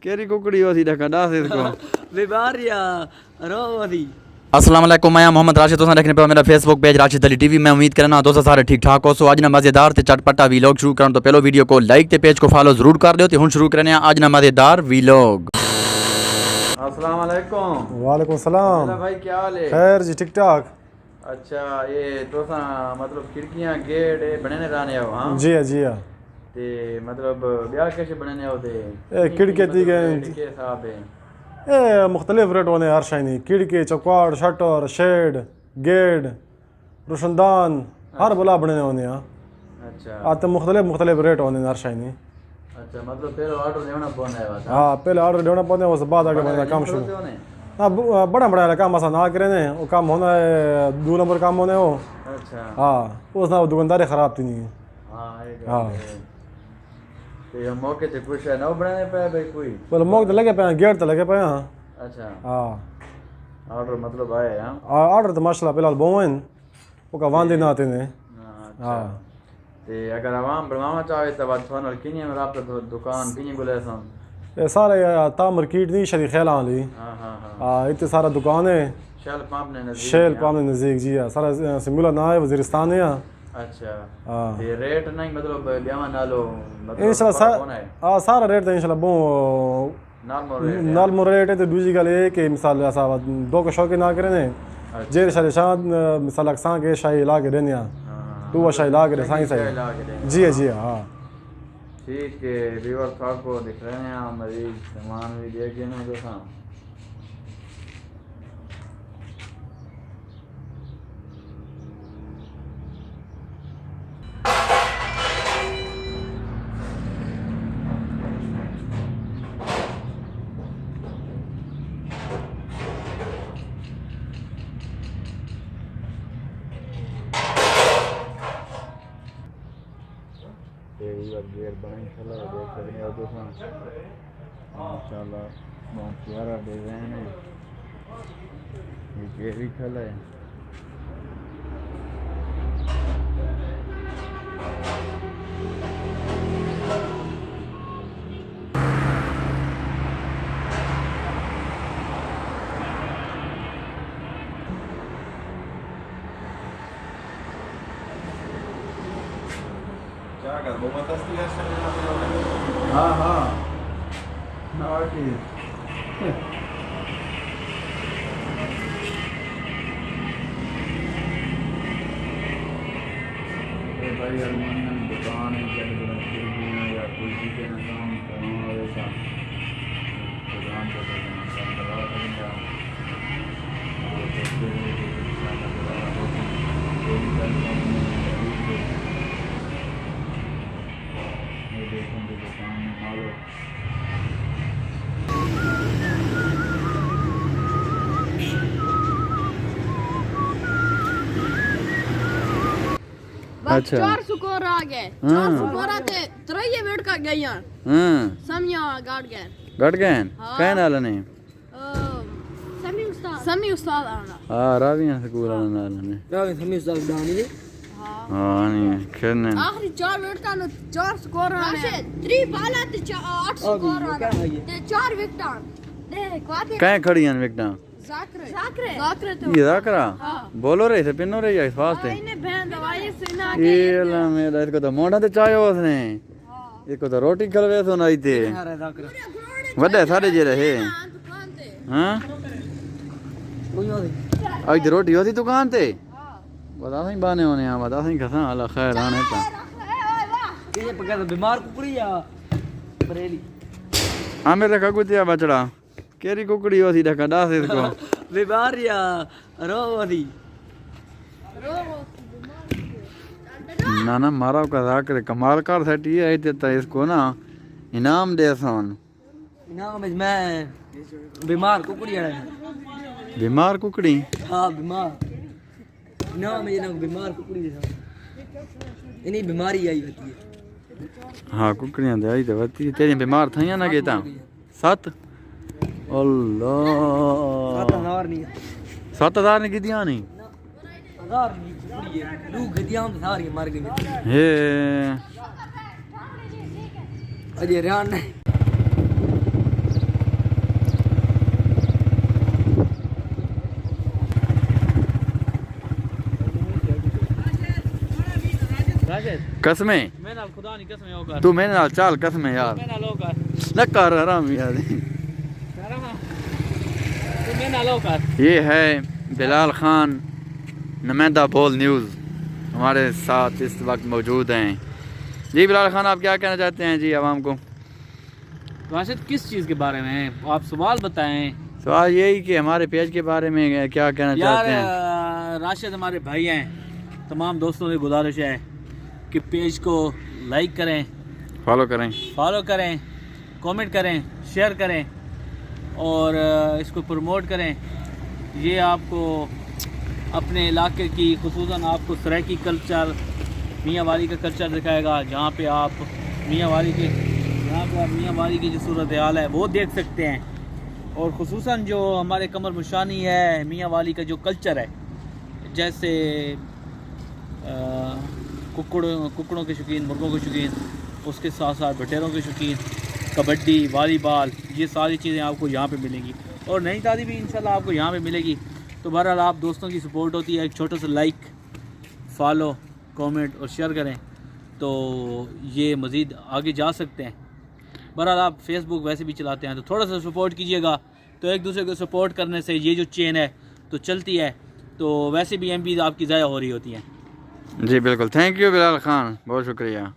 केरी कुकड़ी होती ढका से इसको बीमारियां रो होती। अस्सलाम वालेकुम, मैं मोहम्मद राशिद। तुम देखने पे मेरा Facebook page Rashid Ali TV. मैं उम्मीद करना दोस्तों सारे ठीक ठाक हो। सो आज ना मज़ेदार ते चटपटा वीलॉग शुरू करन तो पहलो वीडियो को लाइक ते पेज को फॉलो जरूर कर दियो। ते हुन शुरू करने आज ना मज़ेदार वीलॉग। अस्सलाम वालेकुम। वालेकुम सलाम। मेरा भाई क्या हाल है? खैर जी, ठीक ठाक। अच्छा, ये तो मतलब खिड़कियां गेट बनने रहने हो? हां जी हां जी हां। ते मतलब ब्याह कैसे बनने होते? खिड़की दी गए के साहब है ए मुख्तलिफ रेट होने हर शाइनी खिड़की चौकाट शटर शेड गेट रोशनदान हर बुला बने होने। अच्छा आते मुख्तलिफ रेट होने हर शाइनी। अच्छा, मतलब पहले ऑर्डर देना पड़ना है? हाँ, पहले ऑर्डर देना पड़ता है, उसके बाद आगे बनेगा काम शुरू। हाँ, बड़ा बड़ा काम आसान ना करे ने वो काम होना है, 2 नंबर काम होने हो। अच्छा हाँ, उस ना दुकानदारी खराब थी नहीं। हाँ तो मौके से कुछ है ना बनाने पे भाई कोई बोले मौके तो लगे पे गेट तो लगे पे। हाँ अच्छा हाँ, ऑर्डर मतलब आए? हाँ ऑर्डर तो माशाल्लाह फिलहाल बोवन वो का वांदे ना आते ने। हाँ ते अगर आवाम बनवाना चाहे तो बात फोन और किन्हीं में आप तो दुकान किन्हीं बोले सन ये सारे तामर कीट नहीं शरीक ख्याल आली। हाँ हाँ हाँ हाँ, इतने सारा दुकान है। शेल पंप ने नजदीक शेल पाम नज़दीक जी हाँ, सारा सिमुला ना है वजीरिस्तान है। अच्छा हाँ ये रेट नहीं मतलब ब्याह ना लो मतलब इंशाल्लाह सारा रेट तो इंशाल्लाह बो नॉर्मल रेट है। तो दूसरी गल है कि मिसाल ऐसा 2 का शौक ना करें ने जेर शाले शाद मिसाल अक्सा के शाही ला के देने तो वो शाही ला के साई साई जी जी हाँ। ठीक है, व्यूअर आपको दिख रहे हैं हम मरीज सामान भी देख ना जो था। गेट बना इंशाल्लाह देख सकते हो दोस्तों। माशाल्लाह बहुत प्यारा डिजाइन है। ये गेट भी खला है। हाँ हाँ भाई अल्युमिनियम दुकान है या कोई चीज़ ना काम वैसा दुकान अच्छा 4 स्कोर आ गए। 4 स्कोर आते 3 मिनट का गई यार। समिया गाड़ गए कह नाल ने समी उस्ताद आना। हां रावियां स्कूल वाला नाल ने समी उस्ताद डानी दे। हां नहीं खेलने आखिरी 4 मिनट का 4 स्कोर आने 3 बाला ते 8 स्कोर आने ते 4 विकेट देख वाके कह खड़ी हैं विकेटां जाकरे तो ये जाकरा बोलो रे से पिनो रे या फास्ट है इने बहन दवाई से ना ये ला मेरा इसको तो मोढ़ा ते चायो उसने इसको तो रोटी खलवे सुनाई थे वड्डे सारे जे रहे। हां आज रोटी होती दुकान ते बता सही बाने होने आ बता सही खसा अल्लाह खैर आने ता ये पका बीमार कुकड़ी या बरेली हां मेरे का कुतिया बचड़ा केरी कुकड़ी होती ढका से इसको बीमारियां रो होती। ना ना मारा का जाकर कमाल कर सेटी है तो इसको ना इनाम दे सन। इनाम में मैं बीमार कुकड़ी है। बीमार कुकड़ी? हाँ बीमार इनाम में ना बीमार कुकड़ी है। इन्हीं बीमारी आई होती है। हाँ कुकड़ियां दे आई तो होती है। तेरी बीमार थई ना केता 7 अल्लाह 7,000 नहीं 7,000 ने किदियां नहीं 1000 नहीं कुकड़ी है। दू गदियां सारी मर गई हे अजय रियान ने कसमें मैं नाल खुदा नहीं कसमें होकर तू मेरे नाल चल कसमें यार मैं नाल होकर न कर आराम यार तू मैं नाल होकर ये है बिलाल खान नुमाइंदा बोल न्यूज़ हमारे साथ इस वक्त मौजूद हैं। जी बिलाल खान आप क्या कहना चाहते हैं जी आवाम को? राशिद किस चीज़ के बारे में आप सवाल बताएं। सवाल यही कि हमारे पेज के बारे में क्या कहना चाहते हैं? राशिद हमारे भाई हैं, तमाम दोस्तों से गुजारिश है कि पेज को लाइक करें, फॉलो करें, कमेंट करें, शेयर करें और इसको प्रमोट करें। ये आपको अपने इलाके की खुसूसन आपको सराइकी कल्चर मियाँ वाली का कल्चर दिखाएगा, जहाँ पे आप मियाँ वाली की जो सूरत हाल है वो देख सकते हैं। और खुसूसन जो हमारे कमर मुशानी है मियाँ वाली का जो कल्चर है, जैसे कुकड़ों के शौकीन, मुर्गों के शौकीन, उसके साथ साथ बटेरों के शौकीन, कबड्डी, वॉलीबॉल, ये सारी चीज़ें आपको यहाँ पे मिलेंगी और नई ताज़ी भी इंशाल्लाह आपको यहाँ पे मिलेगी। तो बहरहाल आप दोस्तों की सपोर्ट होती है, एक छोटा सा लाइक, फॉलो, कमेंट और शेयर करें तो ये मज़ीद आगे जा सकते हैं। बहरहाल आप फेसबुक वैसे भी चलाते हैं तो थोड़ा सा सपोर्ट कीजिएगा, तो एक दूसरे को सपोर्ट करने से ये जो चेन है तो चलती है, तो वैसे भी एमपी आपकी ज़ाया हो रही होती हैं। जी बिल्कुल, थैंक यू बिलाल खान, बहुत शुक्रिया।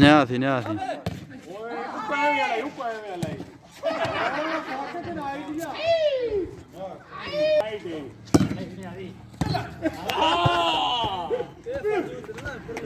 नहीं